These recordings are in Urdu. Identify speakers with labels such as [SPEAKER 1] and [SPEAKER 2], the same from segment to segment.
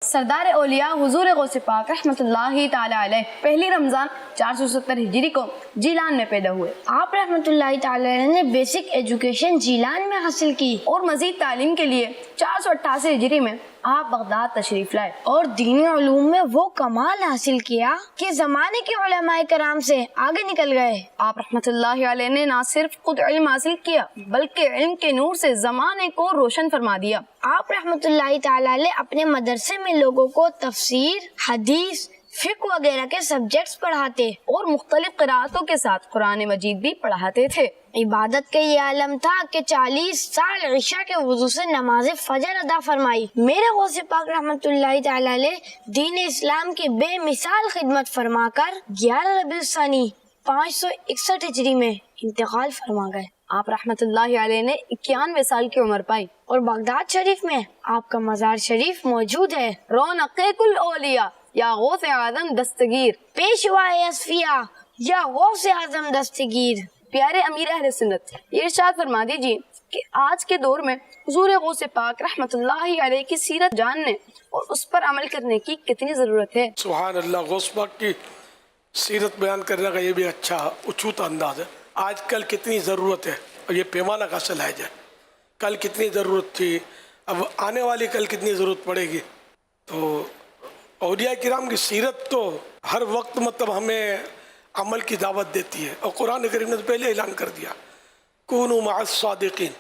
[SPEAKER 1] سردار اولیاء حضور غوث پاک رحمۃ اللہ تعالی علیہ پہلی رمضان 470 ہجری کو جیلان میں پیدا ہوئے۔
[SPEAKER 2] آپ رحمۃ اللہ تعالی علیہ نے بیسک ایجوکیشن جیلان میں حاصل کی
[SPEAKER 1] اور مزید تعلیم کے لیے 488 ہجری میں آپ بغداد تشریف لائے
[SPEAKER 2] اور دینی علوم میں وہ کمال حاصل کیا کہ زمانے کے علماء کرام سے آگے نکل گئے۔
[SPEAKER 1] آپ رحمۃ اللہ علیہ نے نہ صرف خود علم حاصل کیا بلکہ علم کے نور سے زمانے کو روشن فرما دیا۔
[SPEAKER 2] آپ رحمۃ اللہ تعالی علیہ اپنے مدرسے میں لوگوں کو تفسیر، حدیث، فقہ وغیرہ کے سبجیکٹس پڑھاتے
[SPEAKER 1] اور مختلف قرآتوں کے ساتھ قرآن مجید بھی پڑھاتے تھے۔
[SPEAKER 2] عبادت کا یہ عالم تھا کہ 40 سال عشاء کے وضو سے نماز فجر ادا فرمائی۔ میرے غوث پاک رحمۃ اللہ تعالی علیہ دین اسلام کی بے مثال خدمت فرما کر 11 ربیع الثانی 561 ہجری میں انتقال فرما گئے۔
[SPEAKER 1] آپ رحمۃ اللہ علیہ نے 91 سال کی عمر پائی
[SPEAKER 2] اور بغداد شریف میں آپ کا مزار شریف موجود ہے۔
[SPEAKER 1] رونق کل اولیاء یا غوث اعظم دستگیر،
[SPEAKER 2] پیشوا اصفیاء یا غوث اعظم دستگیر۔
[SPEAKER 1] پیارے امیر اہل سنت، یہ ارشاد فرما دیجیے کہ آج کے دور میں حضور غوث پاک رحمۃ اللہ علیہ کی سیرت جاننے اور اس پر عمل کرنے کی کتنی ضرورت ہے۔
[SPEAKER 3] سبحان اللہ، غوث پاک کی سیرت بیان کرنے کا یہ بھی اچھا اچھوتا انداز ہے۔ آج کل کتنی ضرورت ہے اور یہ پیمانہ کیسے لایا جائے۔ کل کتنی ضرورت تھی، اب آنے والی کل کتنی ضرورت پڑے گی۔ تو اولیاء کرام کی سیرت تو ہر وقت مطلب ہمیں عمل کی دعوت دیتی ہے، اور قرآن کریم نے تو پہلے اعلان کر دیا کونوا مع الصادقین،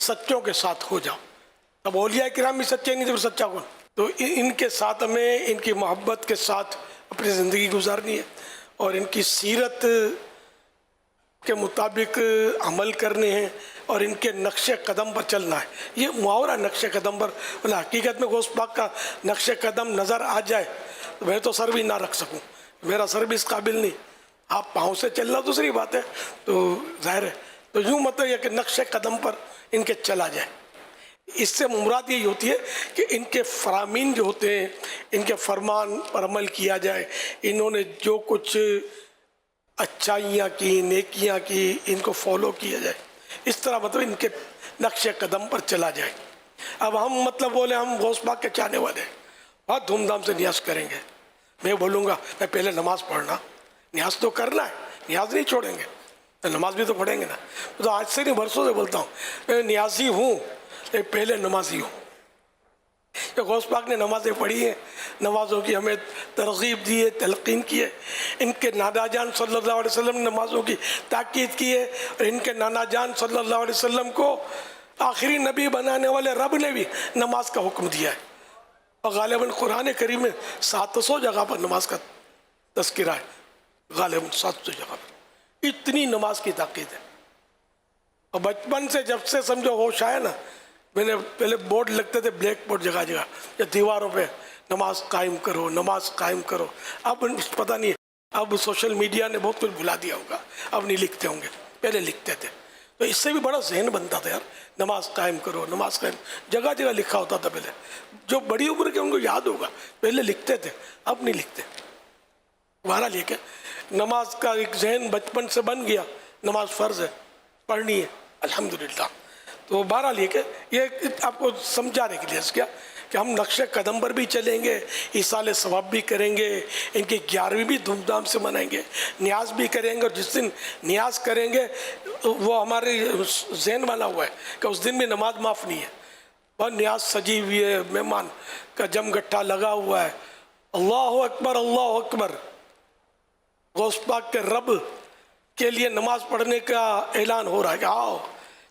[SPEAKER 3] سچوں کے ساتھ ہو جاؤ۔ اب اولیاء کرام بھی سچے نہیں تو پھر سچا کون؟ تو ان کے ساتھ ہمیں ان کی محبت کے ساتھ اپنی زندگی گزارنی ہے اور ان کی سیرت کے مطابق عمل کرنے ہیں اور ان کے نقش قدم پر چلنا ہے۔ یہ محاورہ نقش قدم پر، حقیقت میں غوث پاک کا نقش قدم نظر آ جائے تو میں تو سر بھی نہ رکھ سکوں، میرا سر بھی اس قابل نہیں۔ آپ پاؤں سے چلنا دوسری بات ہے، تو ظاہر ہے تو یوں مطلب یہ کہ نقش قدم پر ان کے چلا جائے۔ اس سے مراد یہی ہوتی ہے کہ ان کے فرامین جو ہوتے ہیں، ان کے فرمان پر عمل کیا جائے، انہوں نے جو کچھ اچھائیاں کی، نیکیاں کی، ان کو فالو کیا جائے، اس طرح مطلب ان کے نقش قدم پر چلا جائے۔ اب ہم مطلب بولے ہم غوث پاک کے چاہنے والے ہیں، بہت دھوم دھام سے نیاز کریں گے۔ میں بولوں گا میں پہلے نماز پڑھنا، نیاز تو کرنا ہے، نیاز نہیں چھوڑیں گے، تو نماز بھی تو پڑھیں گے نا۔ تو آج سے نہیں برسوں سے بولتا ہوں میں نیازی ہوں، پہلے نمازی ہوں۔ کہ غوث پاک نے نمازیں پڑھی ہیں، نمازوں کی ہمیں ترغیب دی ہے، تلقین کی ہے۔ ان کے نانا جان صلی اللہ علیہ وسلم نے نمازوں کی تاکید کی ہے، اور ان کے نانا جان صلی اللہ علیہ وسلم کو آخری نبی بنانے والے رب نے بھی نماز کا حکم دیا ہے، اور غالباً قرآن کریم میں 700 جگہ پر نماز کا تذکرہ ہے، غالباً 700 جگہ پر اتنی نماز کی تاکید ہے۔ اور بچپن سے جب سے سمجھو ہوش آیا نا، میں نے پہلے بورڈ لگتے تھے بلیک بورڈ جگہ جگہ یا دیواروں پہ، نماز قائم کرو، نماز قائم کرو۔ اب پتہ نہیں، اب سوشل میڈیا نے بہت کچھ بھلا دیا ہوگا، اب نہیں لکھتے ہوں گے، پہلے لکھتے تھے۔ تو اس سے بھی بڑا ذہن بنتا تھا یار، نماز قائم کرو، نماز قائم، جگہ جگہ لکھا ہوتا تھا پہلے۔ جو بڑی عمر کے ان کو یاد ہوگا، پہلے لکھتے تھے، اب نہیں لکھتے۔ بہرحال یہ کہ نماز کا ایک ذہن بچپن سے بن گیا، نماز فرض ہے، پڑھنی ہے، الحمدللہ۔ تو بہرحال یہ کہ یہ آپ کو سمجھانے کے لیے اس کیا کہ ہم نقش قدم پر بھی چلیں گے، ایصال ثواب بھی کریں گے، ان کی 11ویں بھی دھوم دھام سے منائیں گے، نیاز بھی کریں گے، اور جس دن نیاز کریں گے وہ ہمارے ذہن والا ہوا ہے کہ اس دن بھی نماز معاف نہیں ہے، اور نیاز سجی ہوئی ہے، مہمان کا جم گٹھا لگا ہوا ہے۔ اللہ اکبر، اللہ اکبر۔ غوث پاک کے رب کے لیے نماز پڑھنے کا اعلان ہو رہا ہے کہ آؤ،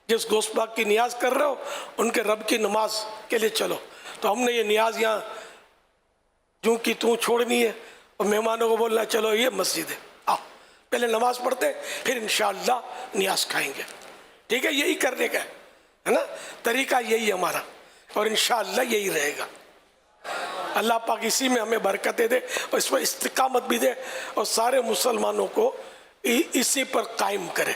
[SPEAKER 3] جس غوث پاک کی نیاز کر رہے ہو ان کے رب کی نماز کے لیے چلو۔ تو ہم نے یہ نیاز یہاں جوں کی توں چھوڑنی ہے، اور مہمانوں کو بولنا چلو یہ مسجد ہے، آؤ پہلے نماز پڑھتے پھر انشاءاللہ نیاز کھائیں گے۔ ٹھیک ہے، یہی کرنے کا ہے نا، طریقہ یہی ہمارا، اور انشاءاللہ یہی رہے گا۔ اللہ پاک اسی میں ہمیں برکتیں دے اور اس پر استقامت بھی دے، اور سارے مسلمانوں کو اسی پر قائم کرے۔